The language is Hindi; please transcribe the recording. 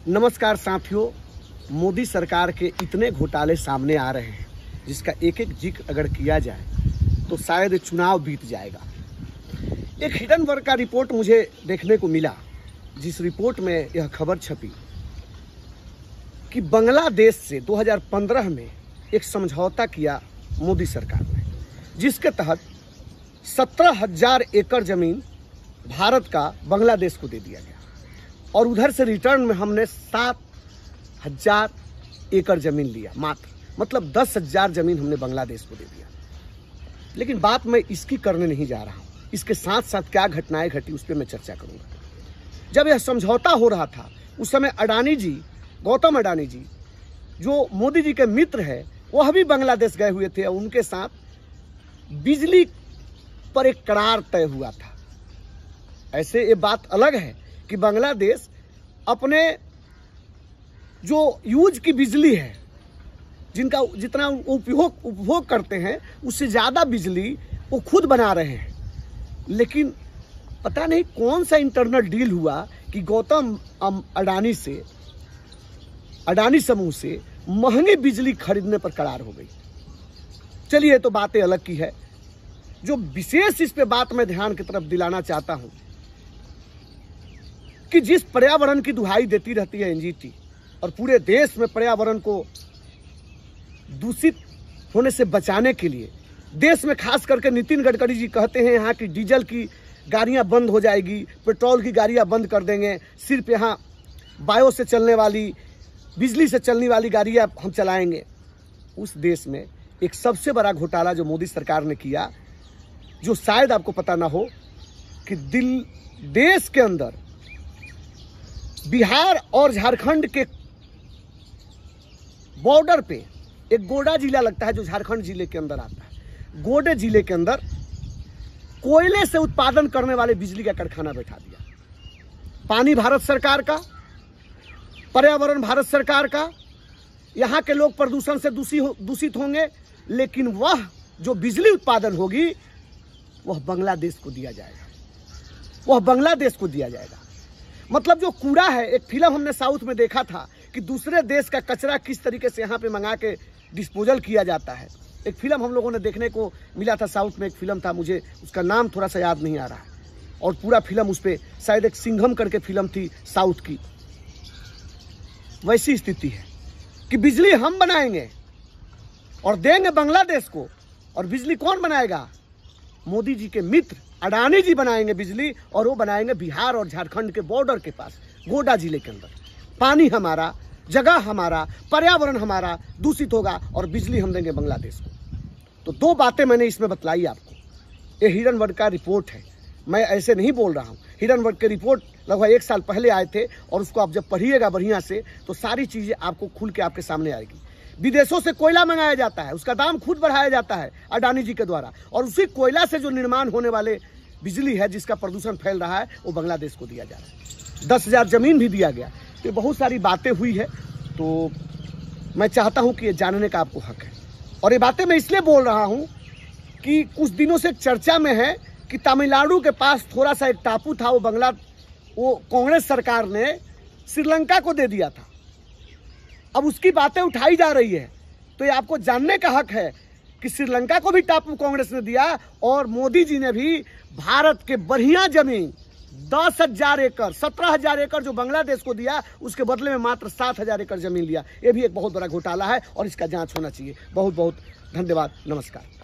नमस्कार साथियों, मोदी सरकार के इतने घोटाले सामने आ रहे हैं जिसका एक एक जिक्र अगर किया जाए तो शायद चुनाव बीत जाएगा। एक हिडनबर्ग का रिपोर्ट मुझे देखने को मिला, जिस रिपोर्ट में यह खबर छपी कि बांग्लादेश से 2015 में एक समझौता किया मोदी सरकार ने, जिसके तहत 17,000 एकड़ जमीन भारत का बांग्लादेश को दे दिया गया और उधर से रिटर्न में हमने 7,000 एकड़ जमीन लिया मात्र, मतलब 10,000 जमीन हमने बांग्लादेश को दे दिया। लेकिन बात मैं इसकी करने नहीं जा रहा हूँ, इसके साथ साथ क्या घटनाएं घटी उस पर मैं चर्चा करूंगा। जब यह समझौता हो रहा था उस समय अडानी जी, गौतम अडानी जी जो मोदी जी के मित्र है, वह भी बांग्लादेश गए हुए थे और उनके साथ बिजली पर एक करार तय हुआ था। ऐसे ये बात अलग है कि बांग्लादेश अपने जो यूज की बिजली है, जिनका जितना उपभोग करते हैं उससे ज़्यादा बिजली वो खुद बना रहे हैं। लेकिन पता नहीं कौन सा इंटरनल डील हुआ कि गौतम अडानी से, अडानी समूह से महंगी बिजली खरीदने पर करार हो गई। चलिए, तो बातें अलग की है। जो विशेष इस पे बात मैं ध्यान की तरफ दिलाना चाहता हूं कि जिस पर्यावरण की दुहाई देती रहती है एनजीटी और पूरे देश में पर्यावरण को दूषित होने से बचाने के लिए देश में खास करके नितिन गडकरी जी कहते हैं यहाँ की डीजल की गाड़ियाँ बंद हो जाएगी, पेट्रोल की गाड़ियाँ बंद कर देंगे, सिर्फ यहाँ बायो से चलने वाली, बिजली से चलने वाली गाड़ियाँ हम चलाएंगे। उस देश में एक सबसे बड़ा घोटाला जो मोदी सरकार ने किया, जो शायद आपको पता ना हो, कि देश के अंदर बिहार और झारखंड के बॉर्डर पे एक गोड्डा जिला लगता है जो झारखंड जिले के अंदर आता है। गोड्डा जिले के अंदर कोयले से उत्पादन करने वाले बिजली का कारखाना बैठा दिया। पानी भारत सरकार का, पर्यावरण भारत सरकार का, यहाँ के लोग प्रदूषण से दूषित होंगे, लेकिन वह जो बिजली उत्पादन होगी वह बांग्लादेश को दिया जाएगा, वह बांग्लादेश को दिया जाएगा। मतलब जो कूड़ा है, एक फिल्म हमने साउथ में देखा था कि दूसरे देश का कचरा किस तरीके से यहाँ पे मंगा के डिस्पोजल किया जाता है। एक फिल्म हम लोगों ने देखने को मिला था साउथ में, एक फिल्म था, मुझे उसका नाम थोड़ा सा याद नहीं आ रहा है, और पूरा फिल्म उस पर शायद एक सिंघम करके फिल्म थी साउथ की। वैसी स्थिति है कि बिजली हम बनाएंगे और देंगे बांग्लादेश को, और बिजली कौन बनाएगा? मोदी जी के मित्र अडानी जी बनाएंगे बिजली, और वो बनाएंगे बिहार और झारखंड के बॉर्डर के पास गोड्डा जिले के अंदर। पानी हमारा, जगह हमारा, पर्यावरण हमारा दूषित होगा और बिजली हम देंगे बांग्लादेश को। तो दो बातें मैंने इसमें बतलाई आपको। ये हिडनबर्ग का रिपोर्ट है, मैं ऐसे नहीं बोल रहा हूँ। हिडनबर्ग के रिपोर्ट लगभग 1 साल पहले आए थे और उसको आप जब पढ़िएगा बढ़िया से तो सारी चीज़ें आपको खुल के आपके सामने आएगी। विदेशों से कोयला मंगाया जाता है, उसका दाम खुद बढ़ाया जाता है अडानी जी के द्वारा, और उसी कोयला से जो निर्माण होने वाले बिजली है जिसका प्रदूषण फैल रहा है वो बांग्लादेश को दिया जा रहा है। 10,000 जमीन भी दिया गया। तो बहुत सारी बातें हुई है, तो मैं चाहता हूं कि ये जानने का आपको हक है। और ये बातें मैं इसलिए बोल रहा हूं कि कुछ दिनों से चर्चा में है कि तमिलनाडु के पास थोड़ा सा एक टापू था, वो कांग्रेस सरकार ने श्रीलंका को दे दिया था। अब उसकी बातें उठाई जा रही है, तो ये आपको जानने का हक है कि श्रीलंका को भी टापू कांग्रेस ने दिया और मोदी जी ने भी भारत के बढ़िया जमीन 10,000 एकड़, 17,000 एकड़ जो बांग्लादेश को दिया, उसके बदले में मात्र 7,000 एकड़ जमीन लिया। ये भी एक बहुत बड़ा घोटाला है और इसका जांच होना चाहिए। बहुत बहुत धन्यवाद। नमस्कार।